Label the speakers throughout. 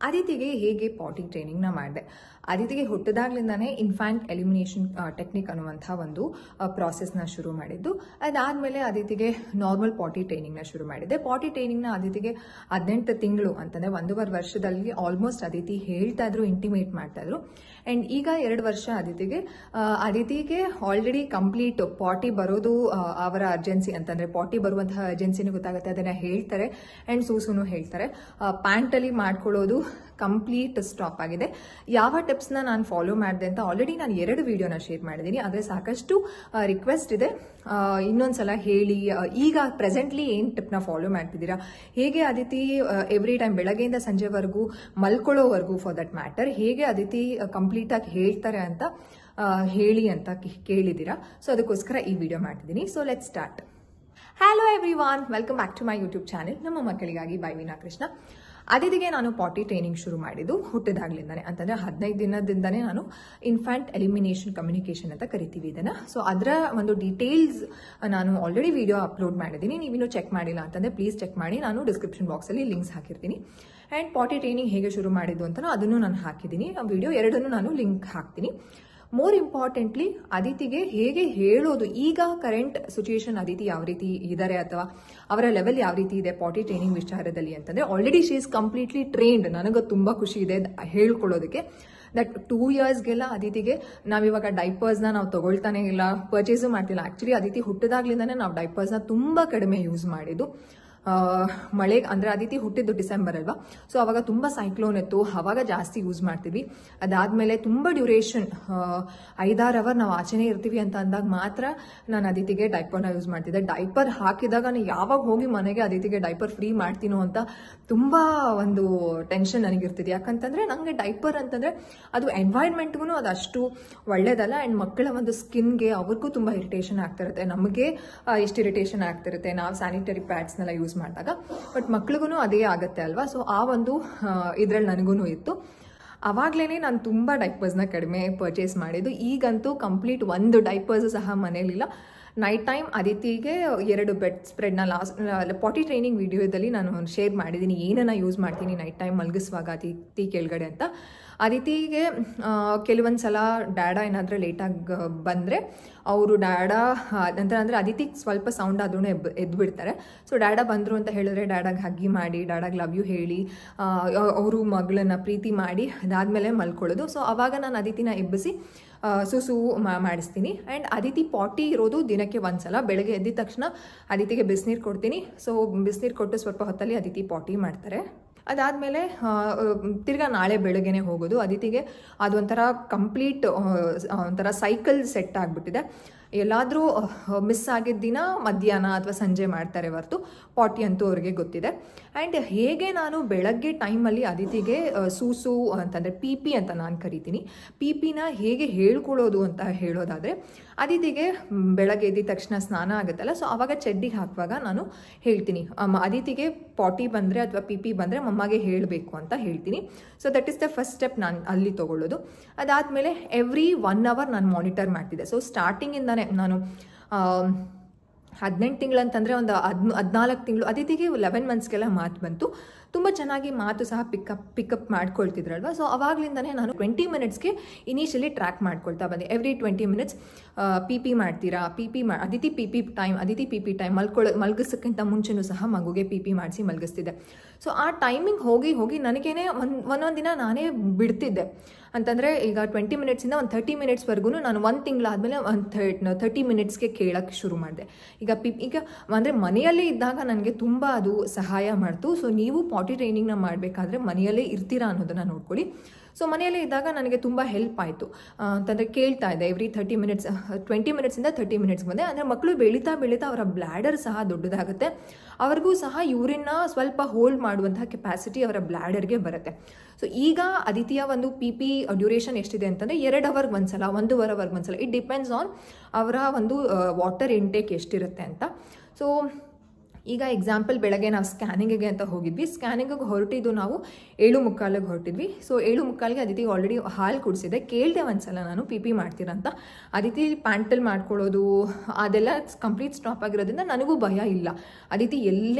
Speaker 1: ಅದಿತಿಗೆ ಹೇಗೆ ಪಾಟಿ ಟ್ರೈನಿಂಗ್ನ ಮಾಡಿದೆ. ಅದಿತಿಗೆ ಹುಟ್ಟಿದಾಗ್ಲಿಂದಾನೇ ಇನ್ಫ್ಯಾಂಟ್ ಎಲಿಮಿನೇಷನ್ ಟೆಕ್ನಿಕ್ ಅನ್ನುವಂಥ ಒಂದು ಪ್ರಾಸೆಸ್ನ ಶುರು ಮಾಡಿದ್ದು. ಅದಾದಮೇಲೆ ಅದಿತಿಗೆ ನಾರ್ಮಲ್ ಪಾಟಿ ಟ್ರೈನಿಂಗ್ನ ಶುರು ಮಾಡಿದೆ. ಪಾಟಿ ಟ್ರೈನಿಂಗ್ನ ಅದಿತಿಗೆ 18 ತಿಂಗಳು ಅಂತಂದರೆ 1.5 ವರ್ಷದಲ್ಲಿ ಆಲ್ಮೋಸ್ಟ್ ಅದಿತಿ ಹೇಳ್ತಾ ಇದ್ರು, ಇಂಟಿಮೇಟ್ ಮಾಡ್ತಾ ಇದ್ರು. ಆ್ಯಂಡ್ ಈಗ 2 ವರ್ಷ ಅದಿತಿಗೆ ಆಲ್ರೆಡಿ ಕಂಪ್ಲೀಟ್ ಪಾಟಿ ಬರೋದು ಅವರ ಅರ್ಜೆನ್ಸಿ ಅಂತಂದರೆ ಪಾಟಿ ಬರುವಂತಹ ಅರ್ಜೆನ್ಸಿನೂ ಗೊತ್ತಾಗುತ್ತೆ, ಅದನ್ನು ಹೇಳ್ತಾರೆ. ಆ್ಯಂಡ್ ಸೂಸುನು ಹೇಳ್ತಾರೆ. ಪ್ಯಾಂಟಲ್ಲಿ ಮಾಡ್ಕೊಳ್ಳೋದು ಕಂಪ್ಲೀಟ್ ಸ್ಟಾಪ್ ಆಗಿದೆ. ಯಾವ ಟಿಪ್ಸ್ನ ನಾನು ಫಾಲೋ ಮಾಡಿದೆ ಅಂತ ಆಲ್ರೆಡಿ ನಾನು 2 ವಿಡಿಯೋನ ಶೇರ್ ಮಾಡಿದ್ದೀನಿ. ಆದರೆ ಸಾಕಷ್ಟು ರಿಕ್ವೆಸ್ಟ್ ಇದೆ, ಇನ್ನೊಂದ್ಸಲ ಹೇಳಿ. ಈಗ ಪ್ರೆಸೆಂಟ್ಲಿ ಏನು ಟಿಪ್ನ ಫಾಲೋ ಮಾಡ್ತಿದ್ದೀರಾ, ಹೇಗೆ ಅದಿತಿ ಎವ್ರಿ ಟೈಮ್ ಬೆಳಗ್ಗೆಯಿಂದ ಸಂಜೆವರೆಗೂ ಮಲ್ಕೊಳ್ಳೋವರೆಗೂ ಫಾರ್ ದಟ್ ಮ್ಯಾಟರ್ ಹೇಗೆ ಅದಿತಿ ಕಂಪ್ಲೀಟಾಗಿ ಹೇಳ್ತಾರೆ ಅಂತ ಹೇಳಿ ಅಂತ ಕೇಳಿದ್ದೀರಾ. ಸೊ ಅದಕ್ಕೋಸ್ಕರ ಈ ವಿಡಿಯೋ ಮಾಡ್ತಿದ್ದೀನಿ. So let start. Hello everyone, welcome back to my YouTube channel ನಮ್ಮ ಮಕ್ಕಳಿಗಾಗಿ ಬೈ ವೀಣಾ ಕೃಷ್ಣ. ಅದಿತಿಗೆ ನಾನು ಪಾಟಿ ಟ್ರೈನಿಂಗ್ ಶುರು ಮಾಡಿದ್ದು ಹುಟ್ಟಿದಾಗ್ಲಿಂದಾನೆ, ಅಂತಂದರೆ 15 ದಿನದಿಂದನೇ ನಾನು ಇನ್ಫ್ಯಾಂಟ್ ಎಲಿಮಿನೇಷನ್ ಕಮ್ಯುನಿಕೇಷನ್ ಅಂತ ಕರಿತೀವಿ ಇದನ್ನು. ಸೊ ಅದರ ಒಂದು ಡೀಟೇಲ್ಸ್ ನಾನು ಆಲ್ರೆಡಿ ವಿಡಿಯೋ ಅಪ್ಲೋಡ್ ಮಾಡಿದ್ದೀನಿ. ನೀವಿನ್ನೂ ಚೆಕ್ ಮಾಡಿಲ್ಲ ಅಂತಂದರೆ ಪ್ಲೀಸ್ ಚೆಕ್ ಮಾಡಿ, ನಾನು ಡಿಸ್ಕ್ರಿಪ್ಷನ್ ಬಾಕ್ಸಲ್ಲಿ ಲಿಂಕ್ಸ್ ಹಾಕಿರ್ತೀನಿ. ಆ್ಯಂಡ್ ಪಾಟಿ ಟ್ರೈನಿಂಗ್ ಹೇಗೆ ಶುರು ಮಾಡಿದ್ದು ಅಂತ ಅದನ್ನು ನಾನು ಹಾಕಿದ್ದೀನಿ. ಆ ವಿಡಿಯೋ ಎರಡನ್ನೂ ನಾನು ಲಿಂಕ್ ಹಾಕ್ತೀನಿ. ಮೋರ್ ಇಂಪಾರ್ಟೆಂಟ್ಲಿ ಅದಿತಿಗೆ ಹೇಗೆ ಹೇಳೋದು, ಈಗ ಕರೆಂಟ್ ಸಿಚುಯೇಷನ್ ಅದಿತಿ ಯಾವ ರೀತಿ ಇದ್ದಾರೆ ಅಥವಾ ಅವರ ಲೆವೆಲ್ ಯಾವ ರೀತಿ ಇದೆ ಪಾಟಿ ಟ್ರೈನಿಂಗ್ ವಿಚಾರದಲ್ಲಿ ಅಂತಂದರೆ already she is completely trained. ನನಗೆ ತುಂಬ ಖುಷಿ ಇದೆ ಹೇಳ್ಕೊಳ್ಳೋದಕ್ಕೆ. ದಟ್ 2 ಇಯರ್ಸ್ಗೆಲ್ಲ ಅದಿತಿಗೆ ನಾವಿವಾಗ ಡೈಪರ್ಸ್ನ ನಾವು ತಗೊಳ್ತಾನೆ ಇಲ್ಲ, ಪರ್ಚೇಸು ಮಾಡ್ತಿಲ್ಲ. ಆ್ಯಕ್ಚುಲಿ ಅದಿತಿ ಹುಟ್ಟಿದಾಗ್ಲಿಂದಾನೇ ನಾವು ಡೈಪರ್ಸ್ನ ತುಂಬ ಕಡಿಮೆ ಯೂಸ್ ಮಾಡಿದ್ದು. ಮಳೆ ಅಂದರೆ ಅದಿತಿ ಹುಟ್ಟಿದ್ದು ಡಿಸೆಂಬರ್ ಅಲ್ವಾ, ಸೊ ಅವಾಗ ತುಂಬ ಸೈಕ್ಲೋನ್ ಇತ್ತು, ಅವಾಗ ಜಾಸ್ತಿ ಯೂಸ್ ಮಾಡ್ತೀವಿ. ಅದಾದಮೇಲೆ ತುಂಬ ಡ್ಯೂರೇಷನ್ 5-6 ಅವರ್ ನಾವು ಆಚೆನೇ ಇರ್ತೀವಿ ಅಂತ ಅಂದಾಗ ಮಾತ್ರ ನಾನು ಅದಿತಿಗೆ ಡೈಪರ್ನ ಯೂಸ್ ಮಾಡ್ತಿದ್ದೆ. ಡೈಪರ್ ಹಾಕಿದಾಗ ನಾನು ಯಾವಾಗ ಹೋಗಿ ಮನೆಗೆ ಅದಿತಿಗೆ ಡೈಪರ್ ಫ್ರೀ ಮಾಡ್ತೀನೋ ಅಂತ ತುಂಬ ಒಂದು ಟೆನ್ಷನ್ ನನಗಿರ್ತಿದೆ. ಯಾಕಂತಂದರೆ ನನಗೆ ಡೈಪರ್ ಅಂತಂದರೆ ಅದು ಎನ್ವೈರ್ಮೆಂಟ್ಗೂ ಅದು ಅಷ್ಟು ಒಳ್ಳೇದಲ್ಲ. ಆ್ಯಂಡ್ ಮಕ್ಕಳ ಒಂದು ಸ್ಕಿನ್ಗೆ ಅವ್ರಿಗೂ ತುಂಬ ಇರಿಟೇಷನ್ ಆಗ್ತಿರುತ್ತೆ. ನಮಗೆ ಎಷ್ಟು ಇರಿಟೇಷನ್ ಆಗ್ತಿರುತ್ತೆ ನಾವು ಸ್ಯಾನಿಟರಿ ಪ್ಯಾಡ್ಸ್ನೆಲ್ಲ ಯೂಸ್ ಮಾಡಿದಾಗ, ಬಟ್ ಮಕ್ಳಿಗೂ ಅದೇ ಆಗುತ್ತೆ ಅಲ್ವಾ. ಸೊ ಆ ಒಂದು ಇದ್ರಲ್ಲಿ ನನಗೂ ಇತ್ತು. ಅವಾಗಲೇ ನಾನು ತುಂಬ ಡೈಪರ್ಸ್ನ ಕಡಿಮೆ ಪರ್ಚೇಸ್ ಮಾಡಿದ್ದು. ಈಗಂತೂ ಕಂಪ್ಲೀಟ್ ಒಂದು ಡೈಪರ್ಸ್ ಸಹ ಮನೇಲಿಲ್ಲ. ನೈಟ್ ಟೈಮ್ ಅದಿತಿಗೆ 2 ಬೆಡ್ ಸ್ಪ್ರೆಡ್ನ ಪಾಟಿ ಟ್ರೈನಿಂಗ್ ವಿಡಿಯೋದಲ್ಲಿ ನಾನು ಶೇರ್ ಮಾಡಿದ್ದೀನಿ, ಏನನ್ನ ಯೂಸ್ ಮಾಡ್ತೀನಿ ನೈಟ್ ಟೈಮ್ ಮಲಗಿಸುವಾಗ ಅದಿತಿ ಕೆಳಗಡೆ ಅಂತ. ಅದಿತಿಗೆ ಕೆಲವೊಂದು ಸಲ ಡ್ಯಾಡಾ ಏನಾದರೂ ಲೇಟಾಗಿ ಬಂದರೆ ಅವರು ಡ್ಯಾಡಾ ನಂತರ ಅಂದರೆ ಅದಿತಿಗೆ ಸ್ವಲ್ಪ ಸೌಂಡ್ ಆದ್ರೂ ಎದ್ದು ಬಿಡ್ತಾರೆ. ಸೊ ಡ್ಯಾಡಾ ಬಂದರು ಅಂತ ಹೇಳಿದ್ರೆ ಡ್ಯಾಡಾಗೆ ಹಗ್ಗಿ ಮಾಡಿ, ಡ್ಯಾಡಾಗೆ ಲವ್ ಯು ಹೇಳಿ, ಅವರು ಮಗಳನ್ನ ಪ್ರೀತಿ ಮಾಡಿ ಅದಾದಮೇಲೆ ಮಲ್ಕೊಳ್ಳೋದು. ಸೊ ಅವಾಗ ನಾನು ಅದಿತಿನ ಎಬ್ಬಿಸಿ ಸುಸು ಮಾಡಿಸ್ತೀನಿ. ಆ್ಯಂಡ್ ಅದಿತಿ ಪಾಟಿ ಇರೋದು ದಿನಕ್ಕೆ 1 ಸಲ. ಬೆಳಗ್ಗೆ ಎದ್ದಿದ ತಕ್ಷಣ ಅದಿತಿಗೆ ಬಿಸಿನೀರು ಕೊಡ್ತೀನಿ. ಸೊ ಬಿಸಿನೀರು ಕೊಟ್ಟು ಸ್ವಲ್ಪ ಹೊತ್ತಲ್ಲಿ ಅದಿತಿ ಪಾಟಿ ಮಾಡ್ತಾರೆ. ಅದಾದಮೇಲೆ ತಿರ್ಗಾ ನಾಳೆ ಬೆಳಗ್ಗೆನೆ ಹೋಗೋದು. ಅದಿತಿಗೆ ಅದೊಂಥರ ಕಂಪ್ಲೀಟ್ ಒಂಥರ ಸೈಕಲ್ ಸೆಟ್ ಆಗಿಬಿಟ್ಟಿದೆ. ಎಲ್ಲಾದರೂ ಮಿಸ್ ಆಗಿದ್ದ ದಿನ ಮಧ್ಯಾಹ್ನ ಅಥವಾ ಸಂಜೆ ಮಾಡ್ತಾರೆ ಹೊರತು ಪಾಟಿ ಅಂತೂ ಅವ್ರಿಗೆ ಗೊತ್ತಿದೆ. ಆ್ಯಂಡ್ ಹೇಗೆ ನಾನು ಬೆಳಗ್ಗೆ ಟೈಮಲ್ಲಿ ಅದಿತಿಗೆ ಸೂಸು ಅಂತಂದರೆ ಪಿ ಅಂತ ನಾನು ಕರಿತೀನಿ, ಪಿನ ಹೇಗೆ ಹೇಳ್ಕೊಳ್ಳೋದು ಅಂತ ಹೇಳೋದಾದರೆ, ಅದಿತಿಗೆ ಬೆಳಗ್ಗೆ ಎದ್ದಿದ ತಕ್ಷಣ ಸ್ನಾನ ಆಗುತ್ತಲ್ಲ, ಸೊ ಆವಾಗ ಚಡ್ಡಿಗೆ ಹಾಕುವಾಗ ನಾನು ಹೇಳ್ತೀನಿ ಅದಿತಿಗೆ ಪಾಟಿ ಬಂದರೆ ಅಥವಾ ಪಿ ಬಂದರೆ ಮಮ್ಮಗೆ ಹೇಳಬೇಕು ಅಂತ ಹೇಳ್ತೀನಿ. So that is the first step ನಾನು ಅಲ್ಲಿ ತೊಗೊಳ್ಳೋದು. ಅದಾದಮೇಲೆ ಎವ್ರಿ 1 ಅವರ್ ನಾನು ಮಾನಿಟರ್ ಮಾಡ್ತಿದ್ದೆ. ಸೊ ಸ್ಟಾರ್ಟಿಂಗಿಂದನೇ ನಾನು 18 ತಿಂಗಳಂತಂದರೆ ಒಂದು 14 ತಿಂಗಳು ಅದಿತಿಗೆ 11 ಮಂತ್ಸ್ಗೆಲ್ಲ ಮಾತು ಬಂತು. ತುಂಬ ಚೆನ್ನಾಗಿ ಮಾತು ಸಹ ಪಿಕಪ್ ಮಾಡ್ಕೊಳ್ತಿದ್ರಲ್ವ. ಸೊ ಅವಾಗಲಿಂದನೇ ನಾನು 20 ಮಿನಿಟ್ಸ್ಗೆ ಇನಿಷಿಯಲಿ ಟ್ರ್ಯಾಕ್ ಮಾಡ್ಕೊಳ್ತಾ ಬಂದೆ. ಎವ್ರಿ 20 ಮಿನಿಟ್ಸ್ ಪಿ ಮಾಡ್ತೀರಾ, ಅದಿತಿ ಪಿ ಟೈಮ್ ಮಲಗಿಸೋಕ್ಕಿಂತ ಮುಂಚೆನೂ ಸಹ ಮಗುಗೆ ಪಿ ಮಾಡಿಸಿ ಮಲಗಿಸ್ತಿದ್ದೆ. ಸೊ ಆ ಟೈಮಿಂಗ್ ಹೋಗಿ ನನಗೇನೆ ಒಂದೊಂದು ದಿನ ನಾನೇ ಬಿಡ್ತಿದ್ದೆ. ಅಂತಂದರೆ ಈಗ 20 ಮಿನಿಟ್ಸಿಂದ ಒಂದು 30 ಮಿನಿಟ್ಸ್ವರೆಗೂ ನಾನು 1 ತಿಂಗಳಾದಮೇಲೆ ಒಂದು 30 ಮಿನಿಟ್ಸ್ಗೆ ಕೇಳೋಕ್ಕೆ ಶುರು ಮಾಡಿದೆ. ಈಗ ಅಂದರೆ ಮನೆಯಲ್ಲೇ ಇದ್ದಾಗ ನನಗೆ ತುಂಬ ಅದು ಸಹಾಯ ಮಾಡ್ತು. ಸೊ ನೀವು ಪಾಟಿ ಟ್ರೈನಿಂಗ್ನ ಮಾಡಬೇಕಾದ್ರೆ ಮನೆಯಲ್ಲೇ ಇರ್ತೀರಾ ಅನ್ನೋದನ್ನು ನೋಡ್ಕೊಳ್ಳಿ. ಸೊ ಮನೆಯಲ್ಲೇ ಇದ್ದಾಗ ನನಗೆ ತುಂಬ ಹೆಲ್ಪ್ ಆಯಿತು. ಅಂತಂದರೆ ಕೇಳ್ತಾ ಇದ್ದೆ ಎವ್ರಿ 30 ಮಿನಿಟ್ಸ್, 20 ಮಿನಿಟ್ಸಿಂದ 30 ಮಿನಿಟ್ಸ್ ಬಂದೆ. ಅಂದರೆ ಮಕ್ಕಳು ಬೆಳೀತಾ ಅವರ ಬ್ಲ್ಯಾಡರ್ ಸಹ ದೊಡ್ಡದಾಗುತ್ತೆ, ಅವ್ರಿಗೂ ಸಹ ಯೂರಿನ್ನ ಸ್ವಲ್ಪ ಹೋಲ್ಡ್ ಮಾಡುವಂತಹ ಕೆಪಾಸಿಟಿ ಅವರ ಬ್ಲ್ಯಾಡರ್ಗೆ ಬರುತ್ತೆ. ಸೊ ಈಗ ಅದಿತಿಯ ಒಂದು ಪಿ ಡ್ಯೂರೇಷನ್ ಎಷ್ಟಿದೆ ಅಂತಂದರೆ 2 ಅವರ್ಗೆ ಒಂದ್ಸಲ, 1.5 ಅವರ್ಗೆ ಒಂದ್ಸಲ. ಇಟ್ ಡಿಪೆಂಡ್ಸ್ ಆನ್ ಅವರ ಒಂದು ವಾಟರ್ ಇಂಟೇಕ್ ಎಷ್ಟಿರುತ್ತೆ ಅಂತ. ಸೊ ಈಗ ಎಕ್ಸಾಂಪಲ್ ಬೆಳಗ್ಗೆ ನಾವು ಸ್ಕ್ಯಾನಿಂಗಿಗೆ ಅಂತ ಹೋಗಿದ್ವಿ. ಸ್ಕ್ಯಾನಿಂಗಿಗೆ ಹೊರಟಿದ್ದು ನಾವು 7:45 ಹೊರಟಿದ್ವಿ. ಸೊ 7:45ಗೆ ಅದಿತಿ ಆಲ್ರೆಡಿ ಹಾಲು ಕುಡಿಸಿದೆ. ಕೇಳಿದೆ ಒಂದ್ಸಲ ನಾನು ಪಿ ಮಾಡ್ತೀರಾ ಅಂತ. ಅದಿತಿ ಪ್ಯಾಂಟಲ್ಲಿ ಮಾಡ್ಕೊಳ್ಳೋದು ಅದೆಲ್ಲ ಕಂಪ್ಲೀಟ್ ಸ್ಟಾಪ್ ಆಗಿರೋದ್ರಿಂದ ನನಗೂ ಭಯ ಇಲ್ಲ. ಅದಿತಿ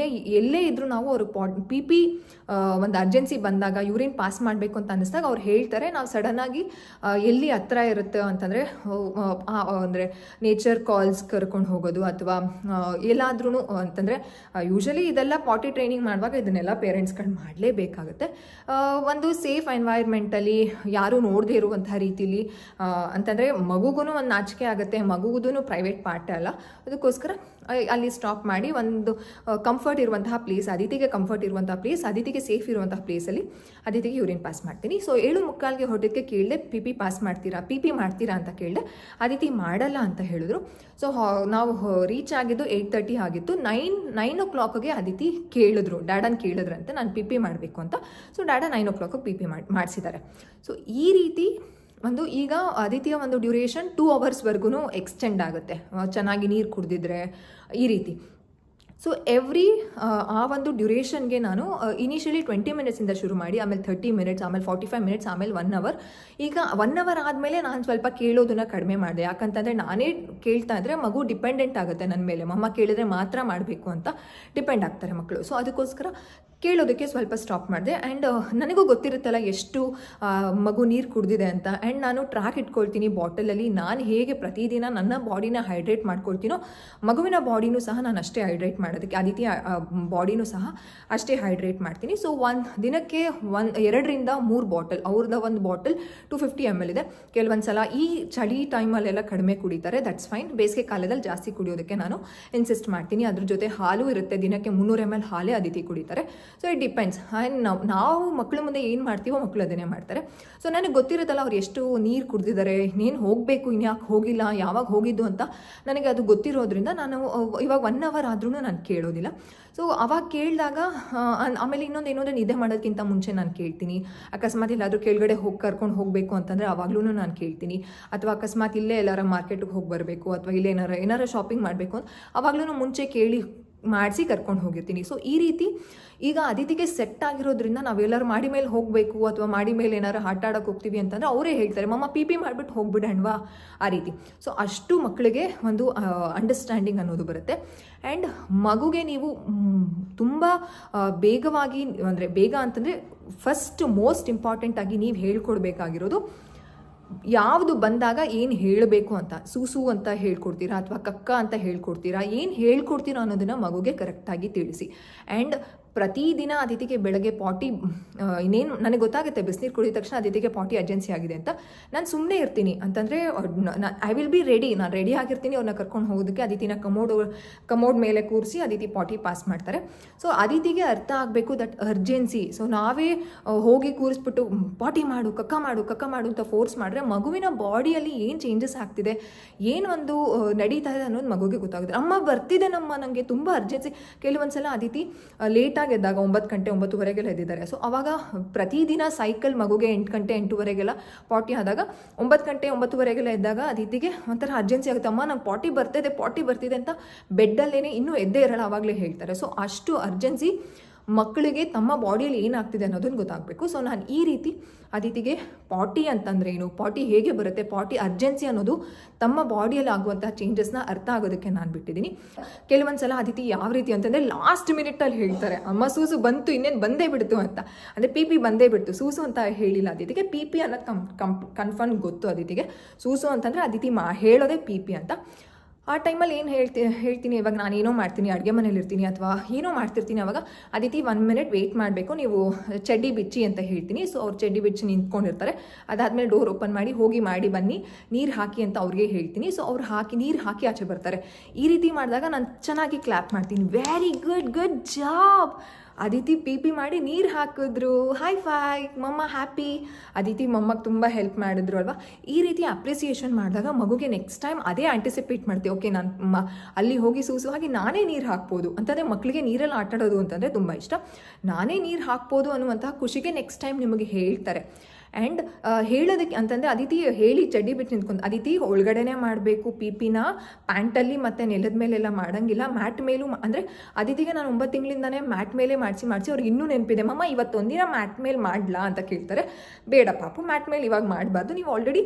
Speaker 1: ಎಲ್ಲೇ ಇದ್ರೂ ನಾವು ಅವರು ಪಿ ಒಂದು ಅರ್ಜೆನ್ಸಿ ಬಂದಾಗ ಯೂರಿನ್ ಪಾಸ್ ಮಾಡಬೇಕು ಅಂತ ಅನ್ನಿಸ್ದಾಗ ಅವ್ರು ಹೇಳ್ತಾರೆ. ನಾವು ಸಡನ್ನಾಗಿ ಎಲ್ಲಿ ಹತ್ರ ಇರುತ್ತೆ ಅಂತಂದರೆ ಅಂದರೆ ನೇಚರ್ ಕಾಲ್ಸ್ ಕರ್ಕೊಂಡು ಹೋಗೋದು ಅಥವಾ ಎಲ್ಲಾದ್ರೂ ಅಂತಂದರೆ ಯೂಶಲಿ ಇದೆಲ್ಲ ಪಾಟಿ ಟ್ರೈನಿಂಗ್ ಮಾಡುವಾಗ ಇದನ್ನೆಲ್ಲ ಪೇರೆಂಟ್ಸ್ಗಳು ಮಾಡಲೇಬೇಕಾಗುತ್ತೆ. ಒಂದು ಸೇಫ್ ಎನ್ವೈರ್ಮೆಂಟಲ್ಲಿ ಯಾರೂ ನೋಡದೇ ಇರುವಂಥ ರೀತಿಲಿ ಅಂತಂದರೆ ಮಗುಗೂ ಒಂದು ನಾಚಿಕೆ ಆಗುತ್ತೆ, ಮಗುಗೂ ಪ್ರೈವೇಟ್ ಪಾರ್ಟ್ ಅಲ್ಲ. ಅದಕ್ಕೋಸ್ಕರ ಅಲ್ಲಿ ಸ್ಟಾಪ್ ಮಾಡಿ ಒಂದು ಕಂಫರ್ಟ್ ಇರುವಂತಹ ಪ್ಲೇಸ್, ಅದಿತಿಗೆ ಕಂಫರ್ಟ್ ಇರುವಂತಹ ಪ್ಲೇಸ್, ಅದಿತಿಗೆ ಸೇಫ್ ಇರುವಂತಹ ಪ್ಲೇಸಲ್ಲಿ ಅದಿತಿಗೆ ಯೂರಿನ್ ಪಾಸ್ ಮಾಡ್ತೀನಿ. ಸೊ 7:45ಗೆ ಹೊರಟಿದ್ದಕ್ಕೆ ಕೇಳಿದೆ ಪಿ ಪಾಸ್ ಮಾಡ್ತೀರಾ, ಪಿ ಮಾಡ್ತೀರಾ ಅಂತ ಕೇಳಿದೆ. ಅದಿತಿ ಮಾಡಲ್ಲ ಅಂತ ಹೇಳಿದ್ರು. ಸೊ ನಾವು ರೀಚ್ ಆಗಿದ್ದು 8:30 ಆಗಿತ್ತು. 9 o'clockಗೆ ಅದಿತಿ ಕೇಳಿದ್ರು, ಡ್ಯಾಡನ್ ಕೇಳಿದ್ರಂತೆ ನಾನು ಪಿ ಮಾಡಬೇಕು ಅಂತ. ಸೊ ಡ್ಯಾಡ 9 o'clockಗೆ ಪಿ ಮಾಡಿಸಿದ್ದಾರೆ. ಸೊ ಈ ರೀತಿ ಒಂದು ಈಗ ಅದಿತಿಯ ಒಂದು ಡ್ಯೂರೇಷನ್ 2 hours ಎಕ್ಸ್ಟೆಂಡ್ ಆಗುತ್ತೆ ಚೆನ್ನಾಗಿ ನೀರು ಕುಡಿದಿದ್ರೆ ಈ ರೀತಿ. ಸೊ ಆ ಒಂದು ಡ್ಯೂರೇಷನ್ಗೆ ನಾನು ಇನಿಷಿಯಲಿ 20 minutesಯಿಂದ ಶುರು ಮಾಡಿ ಆಮೇಲೆ 30 minutes, ಆಮೇಲೆ 45 minutes, ಆಮೇಲೆ 1 hour. ಈಗ 1 hour ಆದಮೇಲೆ ನಾನು ಸ್ವಲ್ಪ ಕೇಳೋದನ್ನ ಕಡಿಮೆ ಮಾಡಿದೆ. ಯಾಕಂತಂದರೆ ನಾನೇ ಕೇಳ್ತಾ ಇದ್ರೆ ಮಗು ಡಿಪೆಂಡೆಂಟ್ ಆಗುತ್ತೆ ನನ್ನ ಮೇಲೆ. ಮಮ್ಮ ಕೇಳಿದ್ರೆ ಮಾತ್ರ ಮಾಡಬೇಕು ಅಂತ ಡಿಪೆಂಡ್ ಆಗ್ತಾರೆ ಮಕ್ಕಳು. ಸೊ ಅದಕ್ಕೋಸ್ಕರ ಕೇಳೋದಕ್ಕೆ ಸ್ವಲ್ಪ ಸ್ಟಾಪ್ ಮಾಡಿದೆ. ಆ್ಯಂಡ್ ನನಗೂ ಗೊತ್ತಿರುತ್ತಲ್ಲ ಎಷ್ಟು ಮಗು ನೀರು ಕುಡಿದಿದೆ ಅಂತ. ಆ್ಯಂಡ್ ನಾನು ಟ್ರ್ಯಾಕ್ ಇಟ್ಕೊಳ್ತೀನಿ ಬಾಟಲಲ್ಲಿ. ನಾನು ಹೇಗೆ ಪ್ರತಿದಿನ ನನ್ನ ಬಾಡಿನ ಹೈಡ್ರೇಟ್ ಮಾಡ್ಕೊಳ್ತೀನೋ ಮಗುವಿನ ಬಾಡಿನೂ ಸಹ ನಾನು ಅಷ್ಟೇ ಹೈಡ್ರೇಟ್ ಮಾಡೋದಕ್ಕೆ, ಅದಿತಿ ಬಾಡಿನೂ ಸಹ ಅಷ್ಟೇ ಹೈಡ್ರೇಟ್ ಮಾಡ್ತೀನಿ. ಸೊ ದಿನಕ್ಕೆ 2ರಿಂದ 3 ಬಾಟಲ್, ಅವ್ರದ್ದು ಒಂದು ಬಾಟಲ್ 250 ml ಇದೆ. ಕೆಲವೊಂದು ಸಲ ಈ ಚಳಿ ಟೈಮಲ್ಲೆಲ್ಲ ಕಡಿಮೆ ಕುಡಿತಾರೆ, ದಟ್ಸ್ ಫೈನ್. ಬೇಸಿಗೆ ಕಾಲದಲ್ಲಿ ಜಾಸ್ತಿ ಕುಡಿಯೋದಕ್ಕೆ ನಾನು ಇನ್ಸಿಸ್ಟ್ ಮಾಡ್ತೀನಿ. ಅದ್ರ ಜೊತೆ ಹಾಲು ಇರುತ್ತೆ, ದಿನಕ್ಕೆ 300 ml ಹಾಲೇ ಅದಿತಿ ಕುಡಿತಾರೆ. So it depends. ಆ್ಯಂಡ್ ನಾವು ಮಕ್ಕಳ ಮುಂದೆ ಏನು ಮಾಡ್ತೀವೋ ಮಕ್ಕಳು ಅದನ್ನೇ ಮಾಡ್ತಾರೆ. ಸೊ ನನಗೆ ಗೊತ್ತಿರುತ್ತಲ್ಲ ಅವ್ರು ಎಷ್ಟು ನೀರು ಕುಡಿದಿದ್ದಾರೆ, ಇನ್ನೇನು ಹೋಗಬೇಕು, ಇನ್ಯಾಕೆ ಹೋಗಿಲ್ಲ, ಯಾವಾಗ ಹೋಗಿದ್ದು ಅಂತ ನನಗೆ ಅದು ಗೊತ್ತಿರೋದ್ರಿಂದ ನಾನು ಇವಾಗ 1 hour ಆದ್ರೂ ನಾನು ಕೇಳೋದಿಲ್ಲ. ಸೊ ಅವಾಗ ಕೇಳಿದಾಗ ಆಮೇಲೆ ಇನ್ನೊಂದು ನಿದ್ದೆ ಮಾಡೋದಕ್ಕಿಂತ ಮುಂಚೆ ನಾನು ಕೇಳ್ತೀನಿ. ಅಕಸ್ಮಾತ್ ಎಲ್ಲಾದರೂ ಕೆಳಗಡೆ ಕರ್ಕೊಂಡು ಹೋಗಬೇಕು ಅಂತಂದರೆ ಆವಾಗ್ಲೂ ನಾನು ಕೇಳ್ತೀನಿ. ಅಥವಾ ಅಕಸ್ಮಾತ್ ಇಲ್ಲೇ ಎಲ್ಲಾರ ಮಾರ್ಕೆಟ್ಗೆ ಹೋಗಿ ಬರಬೇಕು ಅಥವಾ ಇಲ್ಲೇ ಏನಾರ ಶಾಪಿಂಗ್ ಮಾಡಬೇಕು ಅಂತ ಅವಾಗ್ಲೂ ಮುಂಚೆ ಕೇಳಿ ಮಾಡಿಸಿ ಕರ್ಕೊಂಡು ಹೋಗಿರ್ತೀನಿ. ಸೊ ಈ ರೀತಿ ಈಗ ಅದಿತಿಗೆ ಸೆಟ್ ಆಗಿರೋದ್ರಿಂದ ನಾವೆಲ್ಲರೂ ಮಾಡಿ ಮೇಲೆ ಹೋಗಬೇಕು ಅಥವಾ ಮಾಡಿ ಮೇಲೆ ಏನಾರು ಆಟ ಆಡೋಕೆ ಹೋಗ್ತೀವಿ ಅಂತಂದರೆ ಅವರೇ ಹೇಳ್ತಾರೆ ಮಮ್ಮ ಪಿ ಮಾಡಿಬಿಟ್ಟು ಹೋಗ್ಬಿಡಣ್ವಾ ಆ ರೀತಿ. ಸೊ ಅಷ್ಟು ಮಕ್ಕಳಿಗೆ ಒಂದು ಅಂಡರ್ಸ್ಟ್ಯಾಂಡಿಂಗ್ ಅನ್ನೋದು ಬರುತ್ತೆ. ಆ್ಯಂಡ್ ಮಗುಗೆ ನೀವು ತುಂಬ ಬೇಗವಾಗಿ ಅಂದರೆ ಬೇಗ ಅಂತಂದರೆ ಫಸ್ಟ್ ಮೋಸ್ಟ್ ಇಂಪಾರ್ಟೆಂಟಾಗಿ ನೀವು ಹೇಳ್ಕೊಡ್ಬೇಕಾಗಿರೋದು ಯಾವುದು ಬಂದಾಗ ಏನು ಹೇಳಬೇಕು ಅಂತ. ಸೂಸು ಅಂತ ಹೇಳ್ಕೊಡ್ತೀರಾ ಅಥವಾ ಕಕ್ಕ ಅಂತ ಹೇಳ್ಕೊಡ್ತೀರಾ, ಏನು ಹೇಳ್ಕೊಡ್ತೀರಾ ಅನ್ನೋದನ್ನು ಮಗುಗೆ ಕರೆಕ್ಟಾಗಿ ತಿಳಿಸಿ. ಆ್ಯಂಡ್ ಪ್ರತಿದಿನ ಅದಿತಿಗೆ ಬೆಳಗ್ಗೆ ಪಾಟಿ ಇನ್ನೇನು ನನಗೆ ಗೊತ್ತಾಗುತ್ತೆ ಬಿಸಿನೀರು ಕುಡಿದ ತಕ್ಷಣ ಅದಿತಿಗೆ ಪಾಟಿ ಅರ್ಜೆನ್ಸಿ ಆಗಿದೆ ಅಂತ. ನಾನು ಸುಮ್ಮನೆ ಇರ್ತೀನಿ ಅಂತಂದರೆ ಐ ವಿಲ್ ಬಿ ರೆಡಿ, ನಾನು ರೆಡಿ ಆಗಿರ್ತೀನಿ ಅವ್ರನ್ನ ಕರ್ಕೊಂಡು ಹೋಗೋದಕ್ಕೆ. ಅದಿತಿನ ಕಮೋಡ್ ಮೇಲೆ ಕೂರಿಸಿ ಅದಿತಿ ಪಾಟಿ ಪಾಸ್ ಮಾಡ್ತಾರೆ. ಸೊ ಅದಿತಿಗೆ ಅರ್ಥ ಆಗಬೇಕು ದಟ್ ಅರ್ಜೆನ್ಸಿ. ಸೊ ನಾವೇ ಹೋಗಿ ಕೂರಿಸ್ಬಿಟ್ಟು ಪಾಟಿ ಮಾಡು ಕಕ್ಕ ಮಾಡು ಅಂತ ಫೋರ್ಸ್ ಮಾಡಿದ್ರೆ ಮಗುವಿನ ಬಾಡಿಯಲ್ಲಿ ಏನು ಚೇಂಜಸ್ ಆಗ್ತಿದೆ, ಏನು ಒಂದು ನಡೀತಾ ಇದೆ ಅನ್ನೋದು ಮಗುಗೆ ಗೊತ್ತಾಗುತ್ತೆ. ಅಮ್ಮ ಬರ್ತಿದೆ ನನಗೆ ತುಂಬ ಅರ್ಜೆನ್ಸಿ. ಕೆಲವೊಂದ್ಸಲ ಅದಿತಿ ಲೇಟ್ ಎದ್ದಾಗ 9 ಗಂಟೆ 9:30 ಎದ್ದಿದ್ದಾರೆ. ಸೊ ಅವಾಗ ಪ್ರತಿದಿನ ಸೈಕಲ್ ಮಗುಗೆ 8 ಗಂಟೆ 8:30 ಪಾಟಿ ಆದಾಗ 9 ಗಂಟೆ 9:30 ಎದ್ದಾಗ ಅದಿತಿಗೆ ಒಂಥರ ಅರ್ಜೆನ್ಸಿ ಆಗುತ್ತೆ. ಅಮ್ಮ ನಂಗೆ ಪಾಟಿ ಬರ್ತಿದೆ ಅಂತ ಬೆಡ್ಡಲ್ಲೇನೆ ಇನ್ನೂ ಎದ್ದೇ ಇರಲ್ಲ ಆವಾಗಲೇ ಹೇಳ್ತಾರೆ. ಸೊ ಅಷ್ಟು ಅರ್ಜೆನ್ಸಿ ಮಕ್ಕಳಿಗೆ ತಮ್ಮ ಬಾಡಿಯಲ್ಲಿ ಏನಾಗ್ತಿದೆ ಅನ್ನೋದನ್ನು ಗೊತ್ತಾಗಬೇಕು. ಸೊ ನಾನು ಈ ರೀತಿ ಅದಿತಿಗೆ ಪಾಟಿ ಅಂತಂದ್ರೆ ಏನು, ಪಾಟಿ ಹೇಗೆ ಬರುತ್ತೆ, ಪಾಟಿ ಅರ್ಜೆನ್ಸಿ ಅನ್ನೋದು ತಮ್ಮ ಬಾಡಿಯಲ್ಲಿ ಆಗುವಂತಹ ಚೇಂಜಸ್ನ ಅರ್ಥ ಆಗೋದಕ್ಕೆ ನಾನು ಬಿಟ್ಟಿದ್ದೀನಿ. ಕೆಲವೊಂದ್ಸಲ ಅದಿತಿ ಯಾವ ರೀತಿ ಅಂತಂದರೆ ಲಾಸ್ಟ್ ಮಿನಿಟಲ್ಲಿ ಹೇಳ್ತಾರೆ ಅಮ್ಮ ಸೂಸು ಬಂತು ಇನ್ನೇನು ಬಂದೇ ಬಿಡ್ತು ಅಂತ. ಅಂದರೆ ಪಿ ಬಂದೇ ಬಿಡ್ತು, ಸೂಸು ಅಂತ ಹೇಳಿಲ್ಲ ಅದಿತಿಗೆ. ಪಿ ಅನ್ನೋದು ಕನ್ಫರ್ಮ್ ಗೊತ್ತು ಅದಿತಿಗೆ. ಸೂಸು ಅಂತಂದರೆ ಅದಿತಿ ಹೇಳೋದೇ ಪಿ ಅಂತ. ಆ ಟೈಮಲ್ಲಿ ಏನು ಹೇಳ್ತೀನಿ ಇವಾಗ ನಾನು ಏನೋ ಮಾಡ್ತೀನಿ, ಅಡುಗೆ ಮನೇಲಿ ಇರ್ತೀನಿ ಅಥವಾ ಏನೋ ಮಾಡ್ತಿರ್ತೀನಿ, ಅವಾಗ ಅದಿತಿ 1 minute ವೆಯ್ಟ್ ಮಾಡಬೇಕು, ನೀವು ಚಡ್ಡಿ ಬಿಚ್ಚಿ ಅಂತ ಹೇಳ್ತೀನಿ. ಸೊ ಅವ್ರು ಚಡ್ಡಿ ಬಿಚ್ಚಿ ನಿಂತ್ಕೊಂಡಿರ್ತಾರೆ. ಅದಾದಮೇಲೆ ಡೋರ್ ಓಪನ್ ಮಾಡಿ ಬನ್ನಿ ನೀರು ಹಾಕಿ ಅಂತ ಅವ್ರಿಗೆ ಹೇಳ್ತೀನಿ. ಸೊ ಅವ್ರು ನೀರು ಹಾಕಿ ಆಚೆ ಬರ್ತಾರೆ. ಈ ರೀತಿ ಮಾಡಿದಾಗ ನಾನು ಚೆನ್ನಾಗಿ ಕ್ಲಾಪ್ ಮಾಡ್ತೀನಿ, very good job Aditi P ಮಾಡಿ ನೀರು ಹಾಕಿದ್ರು, ಹೈ ಫೈ ಮಮ್ಮ ಹ್ಯಾಪಿ. ಅದಿತಿ ಮಮ್ಮಗೆ ತುಂಬ ಹೆಲ್ಪ್ ಮಾಡಿದ್ರು ಅಲ್ವಾ. ಈ ರೀತಿ ಅಪ್ರಿಸಿಯೇಷನ್ ಮಾಡಿದಾಗ ಮಗುಗೆ ನೆಕ್ಸ್ಟ್ ಟೈಮ್ ಅದೇ ಆಂಟಿಸಿಪೇಟ್ ಮಾಡ್ತೀವಿ. ಓಕೆ ನಾನು ಅಲ್ಲಿ ಹೋಗಿ ಸೂಸು ಹಾಗೆ ನಾನೇ ನೀರು ಹಾಕ್ಬೋದು ಅಂತಂದರೆ ಮಕ್ಕಳಿಗೆ ನೀರಲ್ಲಿ ಆಟಾಡೋದು ಅಂತಂದರೆ ತುಂಬ ಇಷ್ಟ. ನಾನೇ ನೀರು ಹಾಕ್ಬೋದು ಅನ್ನುವಂತಹ ಖುಷಿಗೆ ನೆಕ್ಸ್ಟ್ ಟೈಮ್ ನಿಮಗೆ ಹೇಳ್ತಾರೆ. ಆ್ಯಂಡ್ ಹೇಳೋದಕ್ಕೆ ಅಂತಂದರೆ ಅದಿತಿ ಹೇಳಿ ಚಡ್ಡಿ ಬಿಟ್ಟು ನಿಂತ್ಕೊಂಡು ಅದಿತಿ ಒಳಗಡೆನೇ ಮಾಡಬೇಕು ಪಿಪಿನ ಪ್ಯಾಂಟಲ್ಲಿ ಮತ್ತು ನೆಲದ ಮೇಲೆಲ್ಲ ಮಾಡೋಂಗಿಲ್ಲ ಮ್ಯಾಟ್ ಮೇಲೂ ಅಂದರೆ ಅದಿತಿಗೆ ನಾನು 9 ತಿಂಗಳಿಂದನೇ ಮ್ಯಾಟ್ ಮೇಲೆ ಮಾಡಿಸಿ ಅವ್ರಿಗೆ ಇನ್ನೂ ನೆನಪಿದೆ ಮಮ್ಮ ಇವತ್ತೊಂದಿನ ಮ್ಯಾಟ್ ಮೇಲೆ ಮಾಡಲಾ ಅಂತ ಕೇಳ್ತಾರೆ. ಬೇಡ ಪಾಪು ಮ್ಯಾಟ್ ಮೇಲೆ ಇವಾಗ ಮಾಡಬಾರ್ದು, ನೀವು ಆಲ್ರೆಡಿ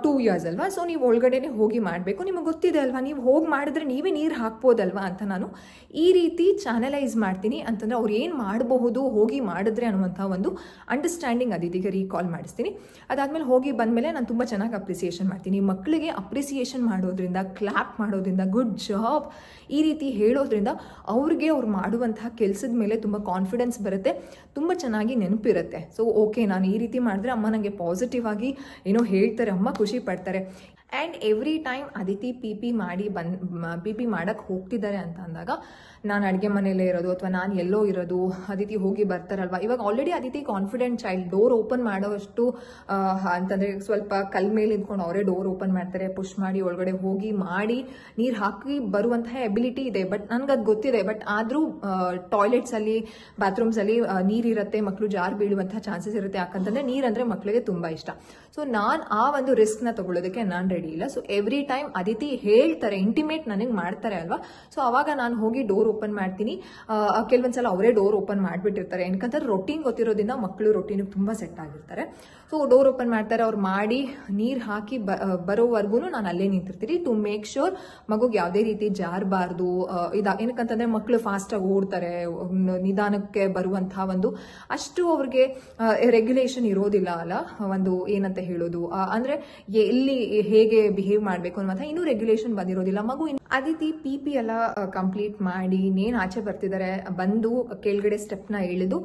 Speaker 1: 2 ಇಯರ್ಸ್ ಅಲ್ವಾ, ಸೊ ನೀವು ಒಳಗಡೆನೆ ಹೋಗಿ ಮಾಡಬೇಕು, ನಿಮಗೆ ಗೊತ್ತಿದೆ ಅಲ್ವಾ, ನೀವು ಹೋಗಿ ಮಾಡಿದ್ರೆ ನೀವೇ ನೀರು ಹಾಕ್ಬೋದಲ್ವಾ ಅಂತ ನಾನು ಈ ರೀತಿ ಚಾನಲೈಸ್ ಮಾಡ್ತೀನಿ. ಅಂತಂದರೆ ಅವ್ರು ಏನು ಮಾಡಬಹುದು ಹೋಗಿ ಮಾಡಿದ್ರೆ ಅನ್ನುವಂಥ ಒಂದು ಅಂಡರ್ಸ್ಟ್ಯಾಂಡಿಂಗ್ ಅದಿತಿಗೆ ರೀಕಾಲ್ ಮಾಡಿಸ್ತೀನಿ. ಅದಾದಮೇಲೆ ಹೋಗಿ ಬಂದಮೇಲೆ ನಾನು ತುಂಬ ಚೆನ್ನಾಗಿ ಅಪ್ರಿಸಿಯೇಷನ್ ಮಾಡ್ತೀನಿ. ಮಕ್ಕಳಿಗೆ ಅಪ್ರಿಸಿಯೇಷನ್ ಮಾಡೋದ್ರಿಂದ, ಕ್ಲಾಪ್ ಮಾಡೋದ್ರಿಂದ, ಗುಡ್ ಜಾಬ್ ಈ ರೀತಿ ಹೇಳೋದ್ರಿಂದ ಅವ್ರಿಗೆ ಅವ್ರು ಮಾಡುವಂತಹ ಕೆಲಸದ ಮೇಲೆ ತುಂಬ ಕಾನ್ಫಿಡೆನ್ಸ್ ಬರುತ್ತೆ, ತುಂಬ ಚೆನ್ನಾಗಿ ನೆನಪಿರುತ್ತೆ. ಸೊ ಓಕೆ ನಾನು ಈ ರೀತಿ ಮಾಡಿದ್ರೆ ಅಮ್ಮ ನನಗೆ ಪಾಸಿಟಿವ್ ಆಗಿ ಏನೋ ಹೇಳ್ತಾರೆ, ಅಮ್ಮ ಖುಷಿ ಪಡ್ತಾರೆ. And every time Aditi P P ಮಾಡೋಕ್ಕೆ ಹೋಗ್ತಿದ್ದಾರೆ ಅಂತ ಅಂದಾಗ ನಾನು ಅಡುಗೆ ಮನೆಯಲ್ಲೇ ಇರೋದು ಅಥವಾ ನಾನು ಎಲ್ಲೋ ಇರೋದು, ಅದಿತಿ ಹೋಗಿ ಬರ್ತಾರಲ್ವ, ಇವಾಗ already Aditi confident child, door open ಮಾಡೋಷ್ಟು ಅಂತಂದರೆ ಸ್ವಲ್ಪ ಕಲ್ ಮೇಲೆ ನಿಂತ್ಕೊಂಡು ಅವರೇ ಡೋರ್ ಓಪನ್ ಮಾಡ್ತಾರೆ, ಪುಷ್ ಮಾಡಿ ಒಳಗಡೆ ಹೋಗಿ ಮಾಡಿ ನೀರು ಹಾಕಿ ಬರುವಂತಹ ಎಬಿಲಿಟಿ ಇದೆ. ಬಟ್ ನನಗದು ಗೊತ್ತಿದೆ, ಬಟ್ ಆದರೂ ಟಾಯ್ಲೆಟ್ಸಲ್ಲಿ ಬಾತ್ರೂಮ್ಸಲ್ಲಿ ನೀರಿರುತ್ತೆ, ಮಕ್ಕಳು ಜಾರ್ ಬೀಳುವಂತಹ ಚಾನ್ಸಸ್ ಇರುತ್ತೆ. ಯಾಕಂತಂದರೆ ನೀರಂದರೆ ಮಕ್ಕಳಿಗೆ ತುಂಬ ಇಷ್ಟ. ಸೊ ನಾನು ಆ ಒಂದು ರಿಸ್ಕ್ನ ತಗೊಳ್ಳೋದಕ್ಕೆ ನಾನು ರೆಡಿ ಇಲ್ಲ. ಸೊ ಎವ್ರಿ ಟೈಮ್ ಅದಿತಿ ಹೇಳ್ತಾರೆ, ಇಂಟಿಮೇಟ್ ನನಗೆ ಮಾಡ್ತಾರೆ ಅಲ್ವಾ, ಸೊ ಅವಾಗ ನಾನು ಹೋಗಿ ಡೋರ್ ಓಪನ್ ಮಾಡ್ತೀನಿ. ಕೆಲವೊಂದ್ಸಲ ಅವರೇ ಡೋರ್ ಓಪನ್ ಮಾಡಿಬಿಟ್ಟಿರ್ತಾರೆ, ಏನಕ್ಕಂತಾರೆ ರೊಟೀನ್ ಗೊತ್ತಿರೋದ್ರಿಂದ ಮಕ್ಕಳು ರೊಟೀನಿಗೆ ತುಂಬ ಸೆಟ್ ಆಗಿರ್ತಾರೆ. ಸೊ ಡೋರ್ ಓಪನ್ ಮಾಡ್ತಾರೆ, ಅವ್ರು ಮಾಡಿ ನೀರು ಹಾಕಿ ಬರೋವರೆಗೂ ನಾನು ಅಲ್ಲೇ ನಿಂತಿರ್ತೀನಿ ಟು ಮೇಕ್ ಶೋರ್ ಮಗುಗೆ ಯಾವುದೇ ರೀತಿ ಜಾರಬಾರ್ದು. ಏನಕ್ಕಂತಂದ್ರೆ ಮಕ್ಕಳು ಫಾಸ್ಟಾಗಿ ಓಡ್ತಾರೆ, ನಿಧಾನಕ್ಕೆ ಬರುವಂತಹ ಒಂದು ಅಷ್ಟು ಅವ್ರಿಗೆ ರೆಗ್ಯುಲೇಷನ್ ಇರೋದಿಲ್ಲ ಅಲ್ಲ, ಒಂದು ಏನಂತ ಹೇಳೋದು ಅಂದ್ರೆ ಎಲ್ಲಿ ಹೇಗೆ ಬಿಹೇವ್ ಮಾಡಬೇಕು ಅನ್ನುವಂಥ ಇನ್ನೂ ರೆಗ್ಯುಲೇಷನ್ ಬಂದಿರೋದಿಲ್ಲ. ಮಗು ಅದಿತಿ ಪಿ ಎಲ್ಲ ಕಂಪ್ಲೀಟ್ ಮಾಡಿ ಇನ್ನೇನು ಆಚೆ ಬರ್ತಿದ್ದಾರೆ, ಬಂದು ಕೆಳಗಡೆ ಸ್ಟೆಪ್ನ ಇಳಿದು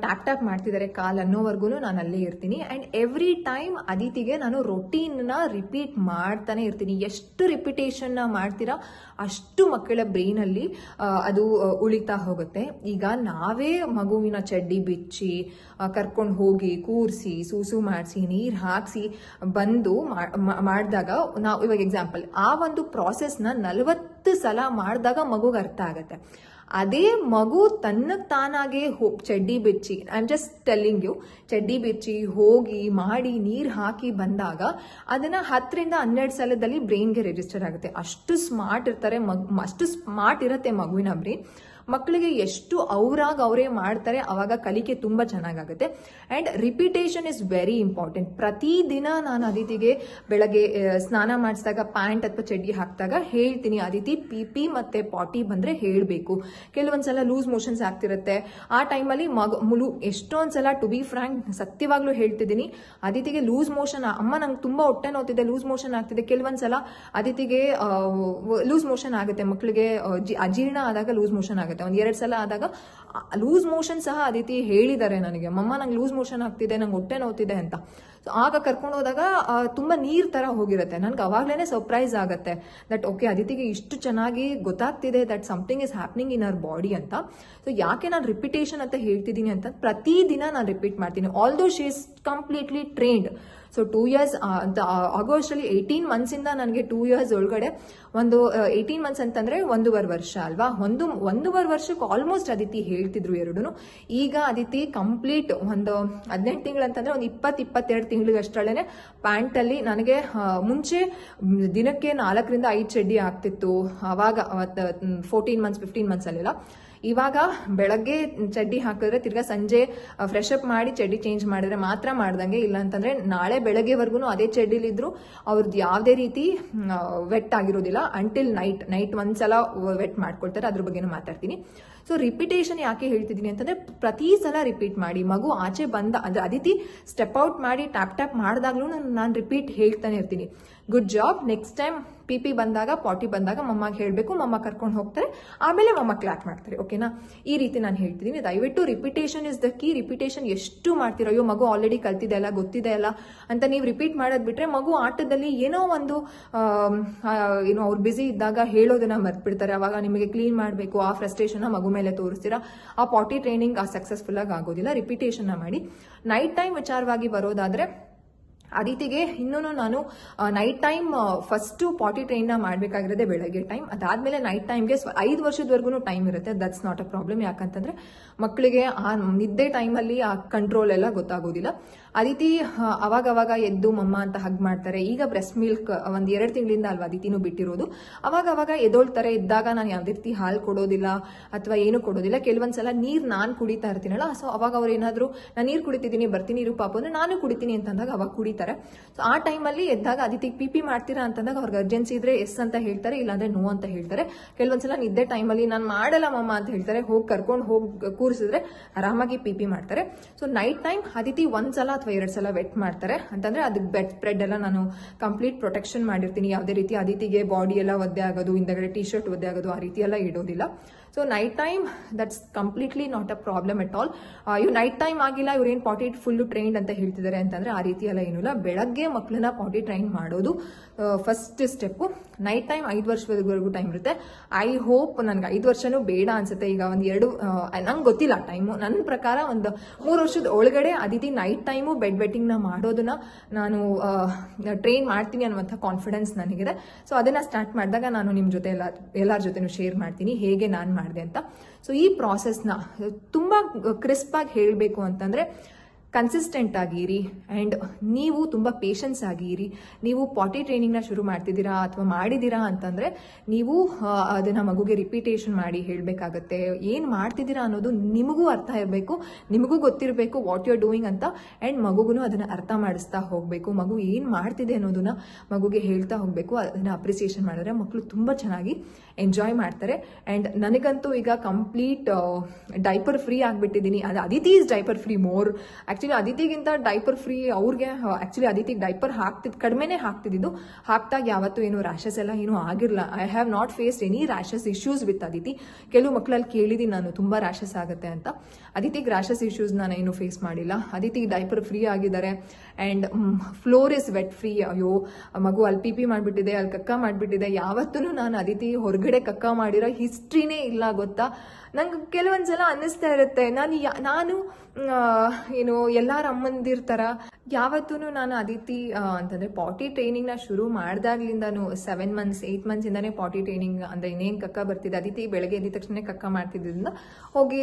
Speaker 1: ಟ್ಯಾಪ್ ಮಾಡ್ತಿದ್ದಾರೆ ಕಾಲ್ ಅನ್ನೋವರೆಗೂ ನಾನು ಅಲ್ಲೇ ಇರ್ತೀನಿ. ಆ್ಯಂಡ್ ಎವ್ರಿ ಟೈಮ್ ಅದಿತಿಗೆ ನಾನು ರೊಟೀನ್ನ ರಿಪೀಟ್ ಮಾಡ್ತಾನೆ ಇರ್ತೀನಿ. ಎಷ್ಟು ರಿಪಿಟೇಷನ್ನ ಮಾಡ್ತೀರಾ ಅಷ್ಟು ಮಕ್ಕಳ ಬ್ರೈನಲ್ಲಿ ಅದು ಉಳಿತಾ ಹೋಗುತ್ತೆ. ಈಗ ನಾವೇ ಮಗುವಿನ ಚಡ್ಡಿ ಬಿಚ್ಚಿ ಕರ್ಕೊಂಡು ಹೋಗಿ ಕೂರಿಸಿ ಸೂಸು ಮಾಡಿಸಿ ನೀರು ಹಾಕಿಸಿ ಬಂದು ಮಾಡಿದಾಗ ನಾವು ಇವಾಗ ಎಕ್ಸಾಂಪಲ್ ಆ ಒಂದು ಪ್ರಾಸೆಸ್ನ 40 ಸಲ ಮಾಡಿದಾಗ ಮಗುಗೆ ಅರ್ಥ ಆಗುತ್ತೆ. ಅದೇ ಮಗು ತನ್ನಕ್ಕೆ ತಾನಾಗೆ ಚಡ್ಡಿ ಬಿಚ್ಚಿ, I am just telling you, ಚಡ್ಡಿ ಬಿಚ್ಚಿ ಹೋಗಿ ಮಾಡಿ ನೀರು ಹಾಕಿ ಬಂದಾಗ ಅದನ್ನ 10ರಿಂದ 12 ಸಲದಲ್ಲಿ ಬ್ರೈನ್ಗೆ ರಿಜಿಸ್ಟರ್ ಆಗುತ್ತೆ. ಅಷ್ಟು ಸ್ಮಾರ್ಟ್ ಇರ್ತಾರೆ, ಅಷ್ಟು ಸ್ಮಾರ್ಟ್ ಇರುತ್ತೆ ಮಗುವಿನ ಬ್ರೈನ್. ಮಕ್ಕಳಿಗೆ ಎಷ್ಟು ಅವರೇ ಮಾಡ್ತಾರೆ ಅವಾಗ ಕಲಿಕೆ ತುಂಬ ಚೆನ್ನಾಗಾಗುತ್ತೆ. And repetition is very important. ಪ್ರತಿದಿನ ನಾನು ಅದಿತಿಗೆ ಬೆಳಗ್ಗೆ ಸ್ನಾನ ಮಾಡಿಸಿದಾಗ ಪ್ಯಾಂಟ್ ಅಥವಾ ಚಡ್ಡಿ ಹಾಕಿದಾಗ ಹೇಳ್ತೀನಿ, ಅದಿತಿ ಪಿ ಮತ್ತೆ ಪಾಟಿ ಬಂದರೆ ಹೇಳಬೇಕು. ಕೆಲವೊಂದ್ಸಲ ಲೂಸ್ ಮೋಷನ್ಸ್ ಆಗ್ತಿರುತ್ತೆ, ಆ ಟೈಮಲ್ಲಿ ಎಷ್ಟೊಂದ್ಸಲ ಟು ಬಿ ಫ್ರ್ಯಾಂಕ್ ಸತ್ಯವಾಗ್ಲೂ ಹೇಳ್ತಿದ್ದೀನಿ, ಅದಿತಿಗೆ ಲೂಸ್ ಮೋಷನ್, ಅಮ್ಮ ನಂಗೆ ತುಂಬ ಹೊಟ್ಟೆ ನೋತಿದೆ, ಲೂಸ್ ಮೋಷನ್ ಆಗ್ತಿದೆ. ಕೆಲವೊಂದ್ಸಲ ಅದಿತಿಗೆ ಲೂಸ್ ಮೋಷನ್ ಆಗುತ್ತೆ, ಮಕ್ಕಳಿಗೆ ಅಜೀರ್ಣ ಆದಾಗ ಲೂಸ್ ಮೋಷನ್ ಆಗುತ್ತೆ. 1-2 ಸಲ ಆದಾಗ ಲೂಸ್ ಮೋಷನ್ ಸಹ ಅದಿತಿ ಹೇಳಿದ್ದಾರೆ ನನಗೆ, ಮಮ್ಮ ನಂಗೆ ಲೂಸ್ ಮೋಷನ್ ಆಗ್ತಿದೆ, ನಂಗೆ ಹೊಟ್ಟೆ ನೋತಿದೆ ಅಂತ. ಸೊ ಆಗ ಕರ್ಕೊಂಡು ಹೋದಾಗ ತುಂಬ ನೀರು ಥರ ಹೋಗಿರುತ್ತೆ. ನನಗೆ ಅವಾಗಲೇ ಸರ್ಪ್ರೈಸ್ ಆಗುತ್ತೆ ದಟ್ ಓಕೆ ಅದಿತಿಗೆ ಇಷ್ಟು ಚೆನ್ನಾಗಿ ಗೊತ್ತಾಗ್ತಿದೆ that something is happening in our body ಅಂತ. ಸೊ ಯಾಕೆ ನಾನು ರಿಪಿಟೇಷನ್ ಅಂತ ಹೇಳ್ತಿದ್ದೀನಿ ಅಂತ, ಪ್ರತಿದಿನ ನಾನು ರಿಪೀಟ್ ಮಾಡ್ತೀನಿ. Although she is completely trained. So 2 years ಅಂತ ಆಗೋಷ್ಟರಲ್ಲಿ 18 ಮಂತ್ಸಿಂದ ನನಗೆ 2 ಇಯರ್ಸ್ ಒಳಗಡೆ ಒಂದು 18 ಮಂತ್ಸ್ ಅಂತಂದರೆ 1.5 ವರ್ಷ ಅಲ್ವಾ, 1.5 ವರ್ಷಕ್ಕೆ ಆಲ್ಮೋಸ್ಟ್ ಅದಿತಿ ಹೇಳ್ತಿದ್ರು ಎರಡೂ. ಈಗ ಅದಿತಿ ಕಂಪ್ಲೀಟ್ ಒಂದು 18 ತಿಂಗಳು ಅಂತಂದರೆ ಒಂದು 20-22 ತಿಂಗಳಿಗಷ್ಟರಲ್ಲೇ ಪ್ಯಾಂಟಲ್ಲಿ ನನಗೆ ಮುಂಚೆ ದಿನಕ್ಕೆ 4ರಿಂದ 5 ಚಡ್ಡಿ ಆಗ್ತಿತ್ತು. ಆವಾಗ 14 ಮಂತ್ಸ್ 15 ಮಂತ್ಸ್ ಅಲ್ಲೆಲ್ಲ. ಇವಾಗ ಬೆಳಗ್ಗೆ ಚಡ್ಡಿ ಹಾಕಿದ್ರೆ ತಿರ್ಗಾ ಸಂಜೆ ಫ್ರೆಶ್ ಅಪ್ ಮಾಡಿ ಚಡ್ಡಿ ಚೇಂಜ್ ಮಾಡಿದ್ರೆ ಮಾತ್ರ ಮಾಡ್ದಂಗೆ, ಇಲ್ಲ ಅಂತಂದ್ರೆ ನಾಳೆ ಬೆಳಗ್ಗೆವರೆಗೂ ಅದೇ ಚಡ್ಡಿಲಿದ್ರು ಅವ್ರದ್ದು ಯಾವುದೇ ರೀತಿ ವೆಟ್ ಆಗಿರೋದಿಲ್ಲ ಅಂಟಿಲ್ ನೈಟ್ ಒಂದ್ಸಲ ವೆಟ್ ಮಾಡ್ಕೊಳ್ತಾರೆ. ಅದ್ರ ಬಗ್ಗೆನೂ ಮಾತಾಡ್ತೀನಿ. ಸೊ ರಿಪಿಟೇಷನ್ ಯಾಕೆ ಹೇಳ್ತಿದ್ದೀನಿ ಅಂತಂದ್ರೆ ಪ್ರತಿ ಸಲ ರಿಪೀಟ್ ಮಾಡಿ. ಮಗು ಆಚೆ ಬಂದ ಅಂದ್ರೆ ಅದಿತಿ ಸ್ಟೆಪ್ ಔಟ್ ಮಾಡಿ ಟ್ಯಾಪ್ ಮಾಡಿದಾಗ್ಲೂ ನಾನು ರಿಪೀಟ್ ಹೇಳ್ತಾನೆ ಇರ್ತೀನಿ, good job, next time P ಬಂದಾಗ ಪಾಟಿ ಬಂದಾಗ ಮಮ್ಮಗೆ ಹೇಳಬೇಕು, ಮಮ್ಮ ಕರ್ಕೊಂಡು ಹೋಗ್ತಾರೆ, ಆಮೇಲೆ ಮಮ್ಮ ಕ್ಲಾಪ್ ಮಾಡ್ತಾರೆ. ಓಕೆನಾ, ಈ ರೀತಿ ನಾನು ಹೇಳ್ತಿದ್ದೀನಿ. ದಯವಿಟ್ಟು repetition is the key. Repetition ಎಷ್ಟು ಮಾಡ್ತಿರೋ, ಅಯ್ಯೋ ಮಗು ಆಲ್ರೆಡಿ ಕಲ್ತಿದೆ ಅಲ್ಲ, ಗೊತ್ತಿದೆ ಅಲ್ಲ ಅಂತ ನೀವು ರಿಪೀಟ್ ಮಾಡೋದು ಬಿಟ್ರೆ ಮಗು ಆಟದಲ್ಲಿ ಏನೋ ಒಂದು ಅವ್ರು ಬ್ಯುಸಿ ಇದ್ದಾಗ ಹೇಳೋದನ್ನ ಮರ್ತ್ಬಿಡ್ತಾರೆ. ಅವಾಗ ನಿಮಗೆ ಕ್ಲೀನ್ ಮಾಡಬೇಕು, ಆ ಫ್ರಸ್ಟ್ರೇಷನ್ ಮಗು ಮೇಲೆ ತೋರಿಸ್ತೀರಾ, ಆ ಪಾಟಿ ಟ್ರೈನಿಂಗ್ ಸಕ್ಸಸ್ಫುಲ್ ಆಗಿ ಆಗೋದಿಲ್ಲ. ರಿಪಿಟೇಷನ್ ಮಾಡಿ. ನೈಟ್ ಟೈಮ್ ವಿಚಾರವಾಗಿ ಬರೋದಾದ್ರೆ ಅದಿತಿಗೆ ಇನ್ನೂ ನಾನು ನೈಟ್ ಟೈಮ್ ಫಸ್ಟ್ ಪಾಟಿ ಟ್ರೈನ್ ಮಾಡಬೇಕಾಗಿರೋದೇ ಬೆಳಗ್ಗೆ ಟೈಮ್. ಅದಾದ್ಮೇಲೆ ನೈಟ್ ಟೈಮ್ಗೆ 5 ವರ್ಷದವರೆಗೂ ಟೈಮ್ ಇರುತ್ತೆ. That's not a problem. ಯಾಕಂತಂದ್ರೆ ಮಕ್ಕಳಿಗೆ ಆ ನಿದ್ದೆ ಟೈಮಲ್ಲಿ ಆ ಕಂಟ್ರೋಲ್ ಎಲ್ಲ ಗೊತ್ತಾಗೋದಿಲ್ಲ. ಅದಿತಿ ಅವಾಗ ಎದ್ದು ಮಮ್ಮ ಅಂತ ಹಗ್ ಮಾಡ್ತಾರೆ. ಈಗ ಬ್ರೆಸ್ಟ್ ಮಿಲ್ಕ್ ಒಂದ್ 2 ತಿಂಗಳಿಂದ ಅಲ್ವಾ ಅದಿತಿನೂ ಬಿಟ್ಟಿರೋದು. ಅವಾಗ ಎದ್ದೋಳ್ತಾರೆ. ಇದ್ದಾಗ ನಾನು ಯಾವ್ದೇ ರೀತಿ ಹಾಲು ಕೊಡೋದಿಲ್ಲ ಅಥವಾ ಏನು ಕೊಡೋದಿಲ್ಲ. ಕೆಲವೊಂದ್ಸಲ ನೀರ್ ನಾನ್ ಕುಡಿತಾ ಇರ್ತೀನಲ್ಲ, ಸೊ ಅವಾಗ ಅವ್ರು ಏನಾದ್ರು ನಾನು ನೀರ್ ಕುಡಿತಿದ್ದೀನಿ ಬರ್ತೀನಿ ಇರು ಪಾಪು ಅಂದ್ರೆ ನಾನು ಕುಡಿತೀನಿ ಅಂತಂದಾಗ ಅವಾಗ ಕುಡಿತಾರೆ. ಸೊ ಆ ಟೈಮಲ್ಲಿ ಎದ್ದಾಗ ಅದಿತಿಗೆ ಪಿಪಿ ಮಾಡ್ತೀರಾ ಅಂತಂದಾಗ ಅವ್ರಿಗೆ ಅರ್ಜೆನ್ಸಿ ಇದ್ರೆ ಎಸ್ ಅಂತ ಹೇಳ್ತಾರೆ, ಇಲ್ಲಾಂದ್ರೆ ನೋ ಅಂತ ಹೇಳ್ತಾರೆ. ಕೆಲವೊಂದ್ಸಲ ನಿದ್ದೆ ಟೈಮಲ್ಲಿ ನಾನು ಮಾಡಲ್ಲ ಮಮ್ಮ ಅಂತ ಹೇಳ್ತಾರೆ. ಕರ್ಕೊಂಡು ಹೋಗಿ ಕೂರಿಸಿದ್ರೆ ಆರಾಮಾಗಿ ಪಿಪಿ ಮಾಡ್ತಾರೆ. ಸೊ ನೈಟ್ ಟೈಮ್ ಅದಿತಿ ಒಂದ್ಸಲ ಅಥವಾ 2 ಸಲ ವೆಟ್ ಮಾಡ್ತಾರೆ. ಅಂತಂದ್ರೆ ಅದಕ್ಕೆ ಬೆಡ್ ಸ್ಪ್ರೆಡ್ ಎಲ್ಲ ನಾನು ಕಂಪ್ಲೀಟ್ ಪ್ರೊಟೆಕ್ಷನ್ ಮಾಡಿರ್ತೀನಿ. ಯಾವುದೇ ರೀತಿ ಅದಿತಿಗೆ ಬಾಡಿ ಎಲ್ಲ ಒದ್ದೆ ಆಗೋದು, ಹಿಂದಗಡೆ ಟಿ ಶರ್ಟ್ ಒದ್ದೆ ಆಗೋದು ಆ ರೀತಿ ಎಲ್ಲ ಇಡೋದಿಲ್ಲ. So night time that's completely not a problem at all. ಇವ್ ನೈಟ್ ಟೈಮ್ ಆಗಿಲ್ಲ, ಇವ್ರೇನ್ ಪಾಟಿ ಫುಲ್ ಟ್ರೈನ್ಡ್ ಅಂತ ಹೇಳ್ತಿದ್ದಾರೆ ಅಂತಂದ್ರೆ ಆ ರೀತಿ ಎಲ್ಲ ಏನಿಲ್ಲ. ಬೆಳಗ್ಗೆ ಮಕ್ಕಳನ್ನ ಪಾಟಿ ಟ್ರೈನ್ ಮಾಡೋದು ಫಸ್ಟ್ ಸ್ಟೆಪ್. ನೈಟ್ ಟೈಮ್ 5 ವರ್ಷದವರೆಗೂ ಟೈಮ್ ಇರುತ್ತೆ. ಐ ಹೋಪ್ ನನ್ಗೆ 5 ವರ್ಷನೂ ಬೇಡ ಅನ್ಸುತ್ತೆ. ಈಗ ಒಂದ್ 2 ನಂಗೆ ಗೊತ್ತಿಲ್ಲ ಟೈಮು. ನನ್ನ ಪ್ರಕಾರ ಒಂದು 3 ವರ್ಷದ ಒಳಗಡೆ Aditi night time bed wetting ನ ಮಾಡೋದನ್ನ ನಾನು ಟ್ರೈನ್ ಮಾಡ್ತೀನಿ ಅನ್ನುವಂಥ ಕಾನ್ಫಿಡೆನ್ಸ್ ನನಗಿದೆ. ಸೊ ಅದನ್ನ ಸ್ಟಾರ್ಟ್ ಮಾಡಿದಾಗ ನಾನು ನಿಮ್ ಜೊತೆ ಎಲ್ಲರ ಜೊತೆನೂ ಶೇರ್ ಮಾಡ್ತೀನಿ ಹೇಗೆ ನಾನು ಮಾಡಿದೆ ಅಂತ. ಸೊ ಈ ಪ್ರಾಸೆಸ್ನ ತುಂಬಾ ಕ್ರಿಸ್ಪ್ ಆಗಿ ಹೇಳಬೇಕು ಅಂತಂದ್ರೆ ಕನ್ಸಿಸ್ಟೆಂಟ್ ಆಗಿರಿ ಅಂಡ್ ನೀವು ತುಂಬಾ ಪೇಷನ್ಸ್ ಆಗಿರಿ. ನೀವು ಪಾಟಿ ಟ್ರೈನಿಂಗ್ ನ ಶುರು ಮಾಡ್ತಿದ್ದೀರಾ ಅಥವಾ ಮಾಡಿದೀರಾ ಅಂತಂದ್ರೆ ನೀವು ಅದನ್ನ ಮಗುಗೆ ರಿಪೀಟೇಷನ್ ಮಾಡಿ ಹೇಳ್ಬೇಕಾಗತ್ತೆ. ಏನ್ ಮಾಡ್ತಿದ್ದೀರಾ ಅನ್ನೋದು ನಿಮಗೂ ಅರ್ಥ ಇರಬೇಕು, ನಿಮಗೂ ಗೊತ್ತಿರಬೇಕು ವಾಟ್ ಯು ಆರ್ ಡೂಯಿಂಗ್ ಅಂತ. ಅಂಡ್ ಮಗುಗೂ ಅದನ್ನ ಅರ್ಥ ಮಾಡಿಸ್ತಾ ಹೋಗ್ಬೇಕು. ಮಗು ಏನ್ ಮಾಡ್ತಿದೆ ಅನ್ನೋದನ್ನ ಮಗುಗೆ ಹೇಳ್ತಾ ಹೋಗ್ಬೇಕು. ಅದನ್ನ ಅಪ್ರಿಸಿಯೇಷನ್ ಮಾಡಿದ್ರೆ ಮಕ್ಕಳು ತುಂಬಾ ಚೆನ್ನಾಗಿ ಎಂಜಾಯ್ ಮಾಡ್ತಾರೆ. ಅಂಡ್ ನನಗಂತೂ ಈಗ ಕಂಪ್ಲೀಟ್ ಡೈಪರ್ ಫ್ರೀ ಆಗ್ಬಿಟ್ಟಿದ್ದೀನಿ. ಅದು Aditi is diaper free more. Actually ಅದಿತಿಗಿಂತ ಡೈಪರ್ ಫ್ರೀ ಅವ್ರಿಗೆ. ಆಕ್ಚುಲಿ ಅದಿತಿಗೆ ಡೈಪರ್ ಕಡಿಮೆನೆ ಹಾಕ್ತಿದ್ದು. ಹಾಕ್ದಾಗ ಯಾವತ್ತೂ ಏನು ರ್ಯಾಷಸ್ ಎಲ್ಲ ಏನು ಆಗಿರಲ್ಲ. I have not faced any rashes issues with Aditi. ಕೆಲವು ಮಕ್ಕಳಲ್ಲಿ ಕೇಳಿದೀನಿ ನಾನು ತುಂಬಾ ರ್ಯಾಷಸ್ ಆಗುತ್ತೆ ಅಂತ. ಅದಿತಿಗೆ ರ್ಯಾಷಸ್ ಇಶ್ಯೂಸ್ ನಾನು ಏನು ಫೇಸ್ ಮಾಡಿಲ್ಲ. ಅದಿತಿಗೆ ಡೈಪರ್ ಫ್ರೀ ಆಗಿದ್ದಾರೆ. And floor is wet free. ಅಯ್ಯೋ ಮಗು ಅಲ್ಲಿ ಪಿಪಿ ಮಾಡ್ಬಿಟ್ಟಿದೆ, ಅಲ್ಲಿ ಕಕ್ಕ ಮಾಡ್ಬಿಟ್ಟಿದೆ. ಯಾವತ್ತೂ ನಾನು ಅದಿತಿ ಹೊರಗಡೆ ಕಕ್ಕ ಮಾಡಿರೋ ಹಿಸ್ಟ್ರಿನೇ ಇಲ್ಲ ಗೊತ್ತಾ. ನಂಗೆ ಕೆಲವೊಂದ್ಸಲ ಅನ್ನಿಸ್ತಾ ಇರುತ್ತೆ ನಾನು ಏನು ಎಲ್ಲಾರ ಅಮ್ಮಂದಿರ್ ತರ ಯಾವತ್ತೂ ನಾನು ಅದಿತಿ ಅಂತಂದ್ರೆ ಪಾಟಿ ಟ್ರೈನಿಂಗ್ ನ ಶುರು ಮಾಡ್ದಾಗ್ಲಿಂದಾನು 7 ಮಂತ್ಸ್ 8 ಮಂತ್ಸ್ ಇಂದಾನೆ ಪಾಟಿ ಟ್ರೈನಿಂಗ್ ಅಂದ್ರೆ ಇನ್ನೇನ್ ಕಕ್ಕ ಬರ್ತಿದ್ದೆ. ಅದಿತಿ ಬೆಳಗ್ಗೆ ಎದ್ದ ತಕ್ಷಣ ಕಕ್ಕ ಮಾಡ್ತಿದ್ದಿಂದ ಹೋಗಿ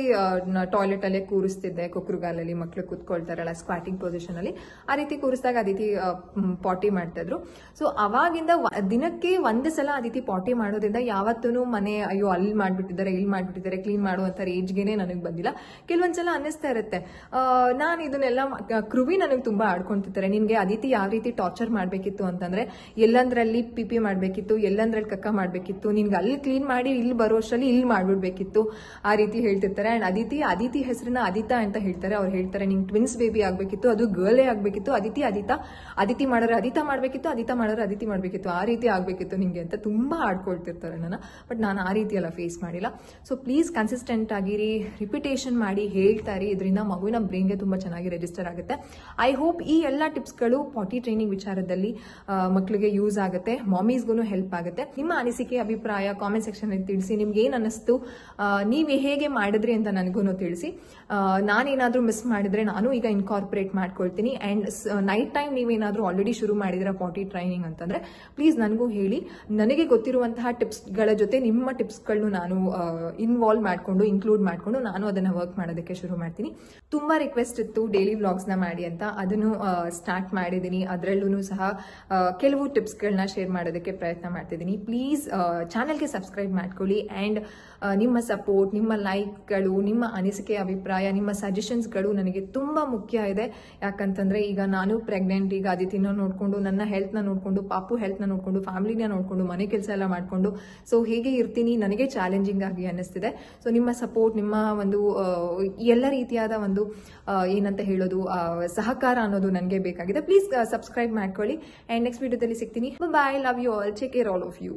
Speaker 1: ಟಾಯ್ಲೆಟ್ ಅಲ್ಲೇ ಕೂರಿಸ್ತಿದ್ದೆ. ಕೊಕ್ರುಗಾಲಲ್ಲಿ ಮಕ್ಳು ಕೂತ್ಕೊಳ್ತಾರಲ್ಲ ಸ್ಕ್ವಾಟಿಂಗ್ ಪೊಸಿಷನ್ ಅಲ್ಲಿ, ಆ ರೀತಿ ಕೂರಿಸಿದಾಗ ಅದಿತಿ ಪಾಟಿ ಮಾಡ್ತಾ ಇದ್ರು. ಸೊ ಅವಾಗಿಂದ ದಿನಕ್ಕೆ 1 ಸಲ ಅದಿತಿ ಪಾಟಿ ಮಾಡೋದ್ರಿಂದ ಯಾವತ್ತೂ ಮನೆ ಅಯ್ಯೋ ಅಲ್ಲಿ ಮಾಡ್ಬಿಟ್ಟಿದ್ದಾರೆ ಇಲ್ಲಿ ಮಾಡ್ಬಿಟ್ಟಿದ್ದಾರೆ ಕ್ಲೀನ್ ಮಾಡುವಂತ ರೇಂಜ್ಗೆನೆ ನನಗೆ ಬಂದಿಲ್ಲ. ಕೆಲವೊಂದ್ಸಲ ಅನ್ನಿಸ್ತಾ ಇರುತ್ತೆ ನಾನು ಇದನ್ನೆಲ್ಲ ಕೃವಿ ನನಗೆ ತುಂಬಾ ಆಡ್ಕೊಂತಿರ್ತಾರೆ. ನಿನ್ಗೆ ಅದಿತಿ ಯಾವ ರೀತಿ ಟಾರ್ಚರ್ ಮಾಡ್ಬೇಕಿತ್ತು ಅಂತಂದ್ರೆ ಎಲ್ಲಂದ್ರಲ್ಲಿ ಪಿಪಿ ಮಾಡ್ಬೇಕಿತ್ತು, ಎಲ್ಲಂದ್ರಲ್ಲಿ ಕಕ್ಕ ಮಾಡ್ಬೇಕಿತ್ತು, ನಿನ್ಗೆ ಅಲ್ಲಿ ಕ್ಲೀನ್ ಮಾಡಿ ಇಲ್ಲಿ ಬರೋ ಅಷ್ಟರಲ್ಲಿ ಇಲ್ಲಿ ಮಾಡ್ಬಿಡ್ಬೇಕಿತ್ತು, ಆ ರೀತಿ ಹೇಳ್ತಿರ್ತಾರೆ. ಅಂಡ್ ಅದಿತಿ ಹೆಸರನ್ನ ಅದಿತಾ ಅಂತ ಹೇಳ್ತಾರೆ. ಅವ್ರು ಹೇಳ್ತಾರೆ ನಿಂಗೆ ಟ್ವಿನ್ಸ್ ಬೇಬಿ ಆಗ್ಬೇಕಿತ್ತು, ಅದು ಗರ್ಲೇ ಆಗ್ಬೇಕಿತ್ತು, ಅದಿತಿ ಮಾಡೋರು ಅದಿತಾ ಮಾಡ್ಬೇಕಿತ್ತು, ಅದಿತಾ ಮಾಡೋರು ಅದಿತಿ ಮಾಡ್ಬೇಕಿತ್ತು, ಆ ರೀತಿ ಆಗ್ಬೇಕಿತ್ತು ನಿಂಗೆ ಅಂತ ತುಂಬಾ ಆಡ್ಕೊಳ್ತಿರ್ತಾರೆ ನನ್ನ. ಬಟ್ ನಾನು ಆ ರೀತಿ ಎಲ್ಲ ಫೇಸ್ ಮಾಡಿಲ್ಲ. ಸೊ ಪ್ಲೀಸ್ ಕನ್ಸಿಸ್ಟೆಂಟ್ ಆಗಿರಿ, ರಿಪಿಟೇಷನ್ ಮಾಡಿ ಹೇಳ್ತಾ ಇರಿ. ಇದರಿಂದ ಮಗುವಿನ ಬ್ರೈನ್ಗೆ ತುಂಬಾ ಚೆನ್ನಾಗಿ ರಿಜಿಸ್ಟರ್ ಆಗುತ್ತೆ. ಐ ಹೋಪ್ ಈ ಎಲ್ಲ ಟಿಪ್ಸ್ಗಳು ಪಾಟಿ ಟ್ರೈನಿಂಗ್ ವಿಚಾರದಲ್ಲಿ ಮಕ್ಕಳಿಗೆ ಯೂಸ್ ಆಗುತ್ತೆ, ಮಾಮೀಸ್ಗೂ ಹೆಲ್ಪ್ ಆಗುತ್ತೆ. ನಿಮ್ಮ ಅನಿಸಿಕೆ ಅಭಿಪ್ರಾಯ ಕಾಮೆಂಟ್ ಸೆಕ್ಷನ್ ಅಲ್ಲಿ ತಿಳಿಸಿ. ನಿಮ್ಗೆ ಏನ್ ಅನ್ನಿಸ್ತು, ನೀವು ಹೇಗೆ ಮಾಡಿದ್ರಿ ಅಂತ ನನಗೂ ತಿಳಿಸಿ. ನಾನೇನಾದ್ರೂ ಮಿಸ್ ಮಾಡಿದ್ರೆ ನಾನು ಈಗ ಇನ್ಕಾರ್ಪೊರೇಟ್ ಮಾಡ್ಕೊಳ್ತೀನಿ. ಅಂಡ್ ನೈಟ್ ಟೈಮ್ ನೀವೇನಾದ್ರೂ ಆಲ್ರೆಡಿ ಶುರು ಮಾಡಿದ್ರೆ ಪಾಟಿ ಟ್ರೈನಿಂಗ್ ಅಂತಂದ್ರೆ ಪ್ಲೀಸ್ ನನಗೂ ಹೇಳಿ. ನನಗೆ ಗೊತ್ತಿರುವಂತಹ ಟಿಪ್ಸ್ಗಳ ಜೊತೆ ನಿಮ್ಮ ಟಿಪ್ಸ್ಗಳನ್ನು ನಾನು ಇನ್ವಾಲ್ವ್ ಮಾಡ್ಕೊಂಡು ಇನ್ಕ್ಲೂಡ್ ಮಾಡ್ಕೊಂಡು ನಾನು ಅದನ್ನ ವರ್ಕ್ ಮಾಡೋದಕ್ಕೆ ಶುರು ಮಾಡ್ತೀನಿ. ತುಂಬಾ ರಿಕ್ವೆಸ್ಟ್ ಇತ್ತು ಡೈಲಿ ವ್ಲಾಗ್ಸ್ ನ ಮಾಡಿ ಅಂತ, ಅದನ್ನು ಸ್ಟಾರ್ಟ್ ಮಾಡಿದ್ದೀನಿ. ಅದರಲ್ಲೂ ಸಹ ಕೆಲವು ಟಿಪ್ಸ್ಗಳನ್ನ ಶೇರ್ ಮಾಡೋದಕ್ಕೆ ಪ್ರಯತ್ನ ಮಾಡ್ತಿದ್ದೀನಿ. ಪ್ಲೀಸ್ ಚಾನೆಲ್ಗೆ ಸಬ್ಸ್ಕ್ರೈಬ್ ಮಾಡ್ಕೊಳ್ಳಿ. ಅಂಡ್ ನಿಮ್ಮ ಸಪೋರ್ಟ್, ನಿಮ್ಮ ಲೈಕ್ಗಳು, ನಿಮ್ಮ ಅನಿಸಿಕೆ ಅಭಿಪ್ರಾಯ, ನಿಮ್ಮ ಸಜೆಷನ್ಸ್ಗಳು ನನಗೆ ತುಂಬಾ ಮುಖ್ಯ ಇದೆ. ಯಾಕಂತಂದ್ರೆ ಈಗ ನಾನು ಪ್ರೆಗ್ನೆಂಟ್, ಈಗ ಅದಿತಿನ ನೋಡ್ಕೊಂಡು, ನನ್ನ ಹೆಲ್ತ್ ನ ನೋಡ್ಕೊಂಡು, ಪಾಪು ಹೆಲ್ತ್ ನ ನೋಡ್ಕೊಂಡು, ಫ್ಯಾಮಿಲಿನ ನೋಡ್ಕೊಂಡು, ಮನೆ ಕೆಲಸ ಎಲ್ಲ ಮಾಡ್ಕೊಂಡು ಸೊ ಹೇಗೆ ಇರ್ತೀನಿ ನನಗೆ ಚಾಲೆಂಜಿಂಗ್ ಆಗಿ ಅನ್ನಿಸ್ತಿದೆ. ಸೊ ನಿಮ್ಮ ಸಪೋರ್ಟ್, ನಿಮ್ಮ ಒಂದು ಎಲ್ಲ ರೀತಿಯಾದ ಒಂದು ಏನಂತ ಹೇಳೋದು ಸಹಕಾರ ಅನ್ನೋದು ನನಗೆ ಬೇಕಾಗಿದೆ. ಪ್ಲೀಸ್ ಸಬ್ಸ್ಕ್ರೈಬ್ ಮಾಡ್ಕೊಳ್ಳಿ. ಅಂಡ್ ನೆಕ್ಸ್ಟ್ ವಿಡಿಯೋದಲ್ಲಿ ಸಿಗ್ತೀನಿ. Bye, love you all, take care all of you.